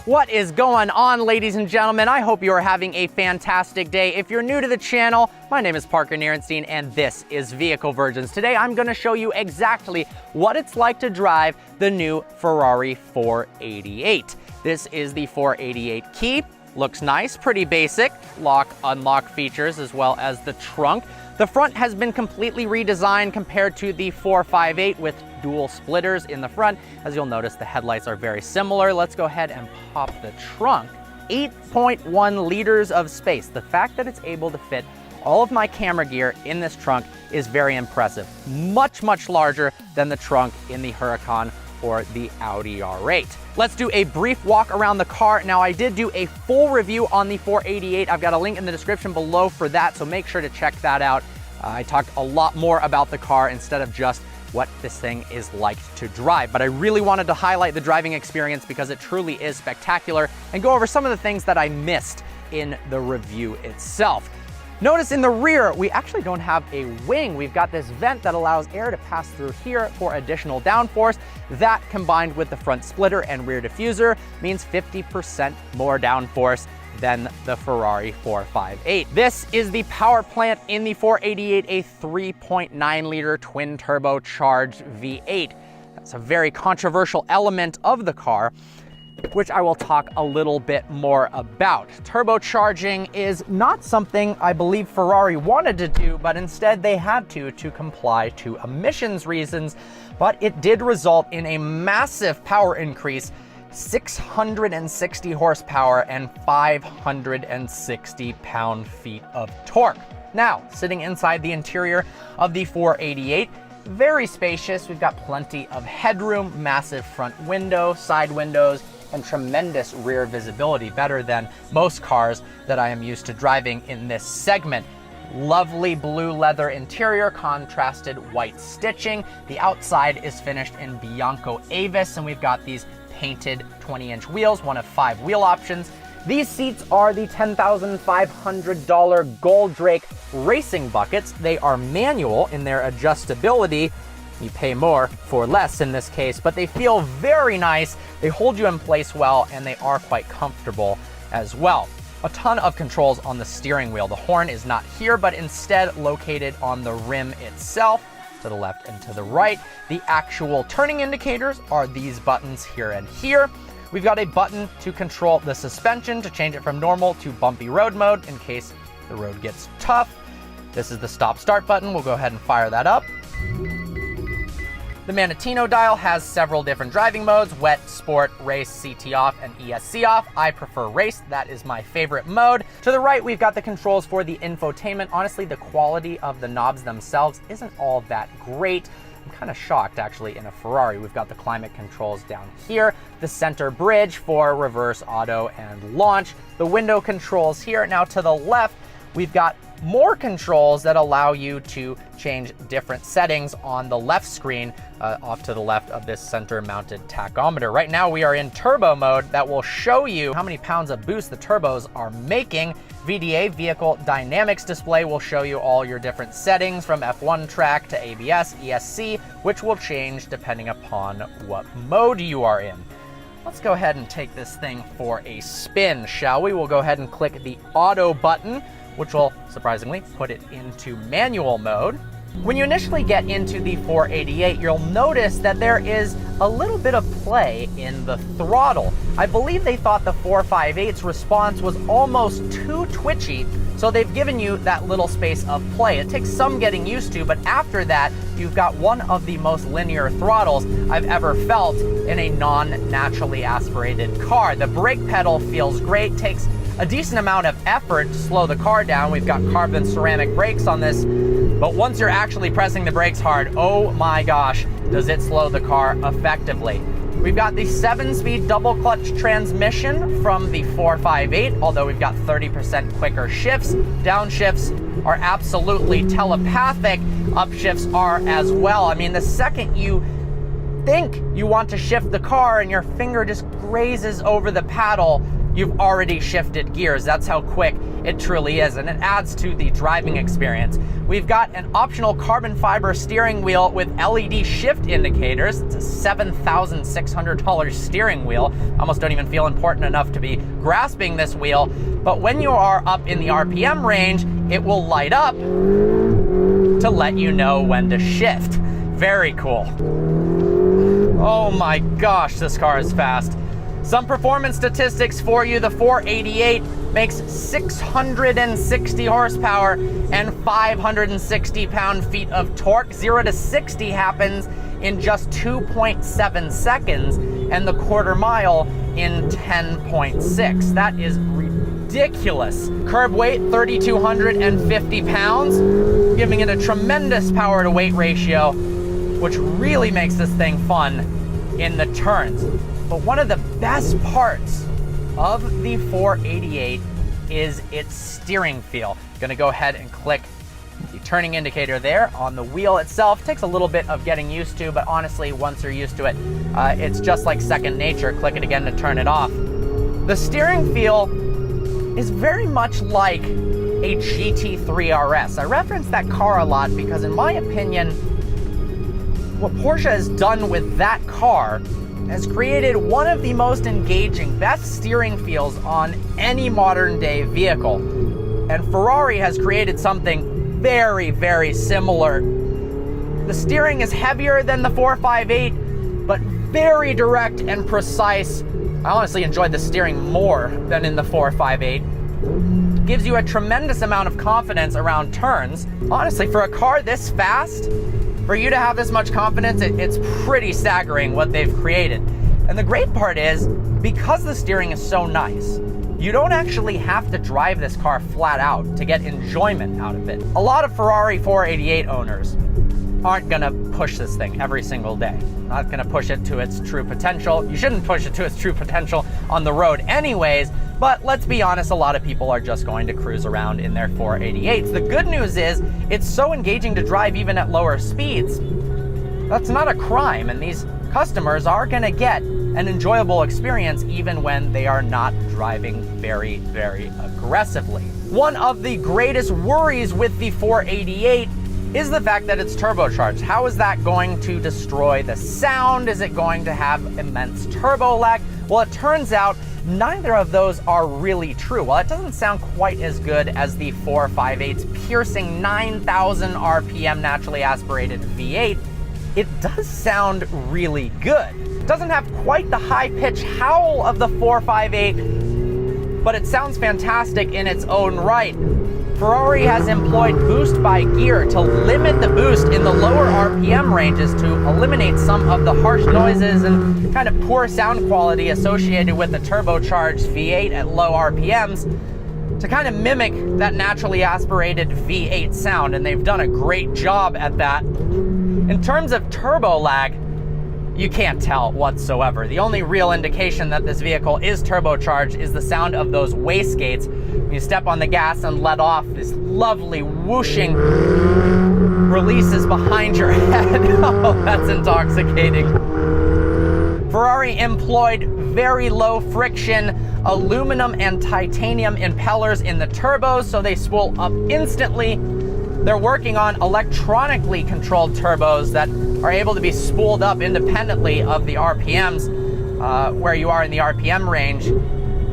What is going on, ladies and gentlemen? I hope you are having a fantastic day. If you're new to the channel, my name is Parker Nierenstein and this is Vehicle Virgins. Today I'm going to show you exactly what it's like to drive the new Ferrari 488. This is the 488 key. Looks nice, pretty basic. Lock, unlock features as well as the trunk. The front has been completely redesigned compared to the 458 with dual splitters in the front. As you'll notice, the headlights are very similar. Let's go ahead and pop the trunk. 8.1 liters of space. The fact that it's able to fit all of my camera gear in this trunk is very impressive. Much, much larger than the trunk in the Huracan or the Audi R8. Let's do a brief walk around the car. Now, I did do a full review on the 488. I've got a link in the description below for that, so make sure to check that out. I talked a lot more about the car instead of just what this thing is like to drive. But I really wanted to highlight the driving experience because it truly is spectacular and go over some of the things that I missed in the review itself. Notice in the rear, we actually don't have a wing. We've got this vent that allows air to pass through here for additional downforce. That combined with the front splitter and rear diffuser means 50% more downforce than the Ferrari 458. This is the power plant in the 488, a 3.9 liter twin turbocharged V8. That's a very controversial element of the car, which I will talk a little bit more about. Turbocharging is not something I believe Ferrari wanted to do, but instead they had to comply to emissions reasons. But it did result in a massive power increase, 660 horsepower and 560 pound-feet of torque. Now, sitting inside the interior of the 488, very spacious. We've got plenty of headroom, massive front window, side windows, and tremendous rear visibility, better than most cars that I am used to driving in this segment. Lovely blue leather interior, contrasted white stitching. The outside is finished in Bianco Avis, and we've got these painted 20-inch wheels, one of 5 wheel options. These seats are the $10,500 Gold Drake racing buckets. They are manual in their adjustability. You pay more for less in this case, but they feel very nice. They hold you in place well, and they are quite comfortable as well. A ton of controls on the steering wheel. The horn is not here, but instead located on the rim itself, to the left and to the right. The actual turning indicators are these buttons here and here. We've got a button to control the suspension to change it from normal to bumpy road mode in case the road gets tough. This is the stop-start button. We'll go ahead and fire that up. The Manettino dial has several different driving modes: wet, sport, race, CT off, and ESC off. I prefer race. That is my favorite mode. To the right, we've got the controls for the infotainment. Honestly, the quality of the knobs themselves isn't all that great. I'm kind of shocked, actually, in a Ferrari. We've got the climate controls down here, the center bridge for reverse, auto, and launch, the window controls here. Now, to the left, we've got more controls that allow you to change different settings on the left screen, off to the left of this center mounted tachometer. Right now we are in turbo mode. That will show you how many pounds of boost the turbos are making. VDA, vehicle dynamics display, will show you all your different settings from F1 track to ABS, ESC, which will change depending upon what mode you are in. Let's go ahead and take this thing for a spin, shall we? We'll go ahead and click the auto button, which will, surprisingly, put it into manual mode. When you initially get into the 488, you'll notice that there is a little bit of play in the throttle. I believe they thought the 458's response was almost too twitchy, so they've given you that little space of play. It takes some getting used to, but after that, you've got one of the most linear throttles I've ever felt in a non-naturally aspirated car. The brake pedal feels great, takes a decent amount of effort to slow the car down. We've got carbon ceramic brakes on this, but once you're actually pressing the brakes hard, oh my gosh, does it slow the car effectively. We've got the 7-speed double clutch transmission from the 458, although we've got 30% quicker shifts. Downshifts are absolutely telepathic. Upshifts are as well. I mean, the second you think you want to shift the car and your finger just grazes over the paddle, you've already shifted gears. That's how quick it truly is, and it adds to the driving experience. We've got an optional carbon fiber steering wheel with LED shift indicators. It's a $7,600 steering wheel. I almost don't even feel important enough to be grasping this wheel, but when you are up in the RPM range, it will light up to let you know when to shift. Very cool. Oh my gosh, this car is fast. Some performance statistics for you. The 488 makes 660 horsepower and 560 pound-feet of torque. 0 to 60 happens in just 2.7 seconds, and the quarter mile in 10.6. That is ridiculous. Curb weight, 3,250 pounds, giving it a tremendous power to weight ratio, which really makes this thing fun in the turns. But one of the best parts of the 488 is its steering feel. I'm gonna go ahead and click the turning indicator there on the wheel itself. Takes a little bit of getting used to, but honestly, once you're used to it, it's just like second nature. Click it again to turn it off. The steering feel is very much like a GT3 RS. I reference that car a lot because in my opinion, what Porsche has done with that car has created one of the most engaging, best steering feels on any modern day vehicle. And Ferrari has created something very, very similar. The steering is heavier than the 458, but very direct and precise. I honestly enjoyed the steering more than in the 458. Gives you a tremendous amount of confidence around turns. Honestly, for a car this fast, for you to have this much confidence, it's pretty staggering what they've created. And the great part is, because the steering is so nice, you don't actually have to drive this car flat out to get enjoyment out of it. A lot of Ferrari 488 owners aren't gonna push this thing every single day. Not gonna push it to its true potential. You shouldn't push it to its true potential on the road anyways, but let's be honest, a lot of people are just going to cruise around in their 488s. The good news is, it's so engaging to drive even at lower speeds. That's not a crime, and these customers are gonna get an enjoyable experience even when they are not driving very, very aggressively. One of the greatest worries with the 488 is the fact that it's turbocharged. How is that going to destroy the sound? Is it going to have immense turbo lag? Well, it turns out neither of those are really true. While it doesn't sound quite as good as the 458's piercing 9,000 RPM naturally aspirated V8, it does sound really good. It doesn't have quite the high-pitched howl of the 458, but it sounds fantastic in its own right. Ferrari has employed boost by gear to limit the boost in the lower RPM ranges to eliminate some of the harsh noises and kind of poor sound quality associated with the turbocharged V8 at low RPMs to kind of mimic that naturally aspirated V8 sound, and they've done a great job at that. In terms of turbo lag, you can't tell whatsoever. The only real indication that this vehicle is turbocharged is the sound of those wastegates. When you step on the gas and let off, this lovely whooshing releases behind your head. Oh, that's intoxicating. Ferrari employed very low friction aluminum and titanium impellers in the turbos, so they spool up instantly. They're working on electronically controlled turbos that are able to be spooled up independently of the RPMs where you are in the RPM range.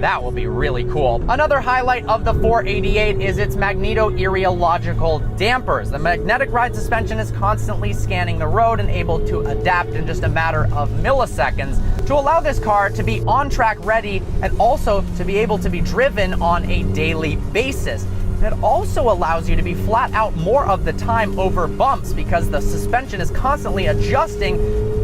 That will be really cool. Another highlight of the 488 is its magneto-areological dampers. The magnetic ride suspension is constantly scanning the road and able to adapt in just a matter of milliseconds to allow this car to be on-track ready and also to be able to be driven on a daily basis. It also allows you to be flat out more of the time over bumps because the suspension is constantly adjusting.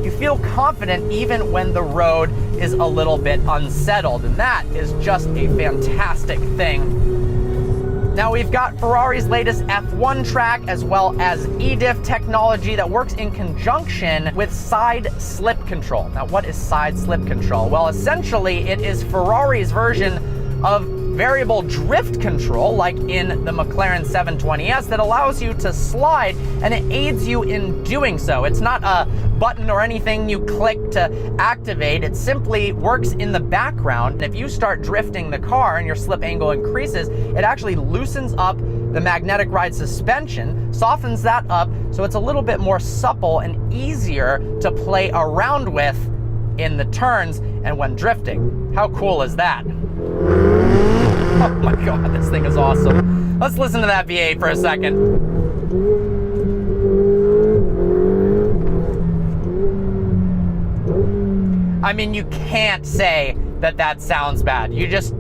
You feel confident even when the road is a little bit unsettled, and that is just a fantastic thing. Now we've got Ferrari's latest F1 track as well as eDiff technology that works in conjunction with side slip control. Now what is side slip control? Well, essentially it is Ferrari's version of variable drift control, like in the McLaren 720S, that allows you to slide, and it aids you in doing so. It's not a button or anything you click to activate. It simply works in the background. And if you start drifting the car and your slip angle increases, it actually loosens up the magnetic ride suspension, softens that up, so it's a little bit more supple and easier to play around with in the turns and when drifting. How cool is that? Oh my God, this thing is awesome. Let's listen to that V8 for a second. I mean, you can't say that that sounds bad. You just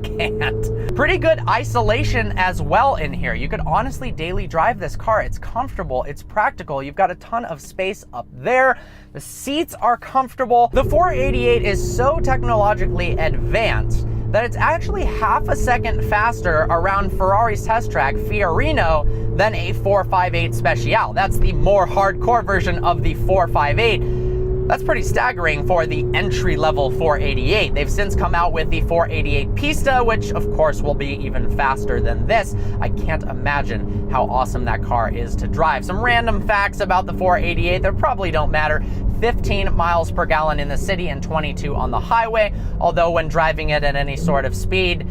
can't. Pretty good isolation as well in here. You could honestly daily drive this car. It's comfortable, it's practical. You've got a ton of space up there. The seats are comfortable. The 488 is so technologically advanced that it's actually half a second faster around Ferrari's test track, Fiorino, than a 458 Speciale. That's the more hardcore version of the 458. That's pretty staggering for the entry-level 488. They've since come out with the 488 Pista, which of course will be even faster than this. I can't imagine how awesome that car is to drive. Some random facts about the 488 that probably don't matter. 15 miles per gallon in the city and 22 on the highway, although when driving it at any sort of speed,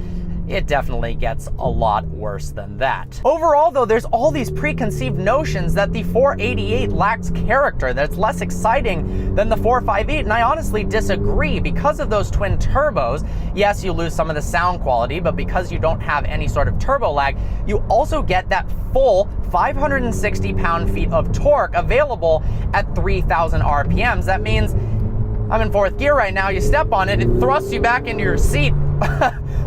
it definitely gets a lot worse than that. Overall though, there's all these preconceived notions that the 488 lacks character, that it's less exciting than the 458, and I honestly disagree. Because of those twin turbos, yes, you lose some of the sound quality, but because you don't have any sort of turbo lag, you also get that full 560 pound-feet of torque available at 3,000 RPMs. That means I'm in fourth gear right now, you step on it, it thrusts you back into your seat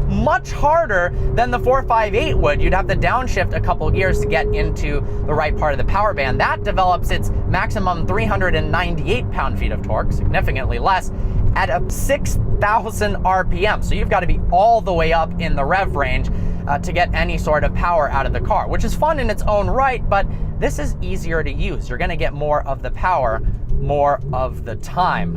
much harder than the 458 would. You'd have to downshift a couple gears to get into the right part of the power band. That develops its maximum 398 pound-feet of torque, significantly less, at a 6,000 RPM. So you've got to be all the way up in the rev range to get any sort of power out of the car, which is fun in its own right, but this is easier to use. You're going to get more of the power more of the time.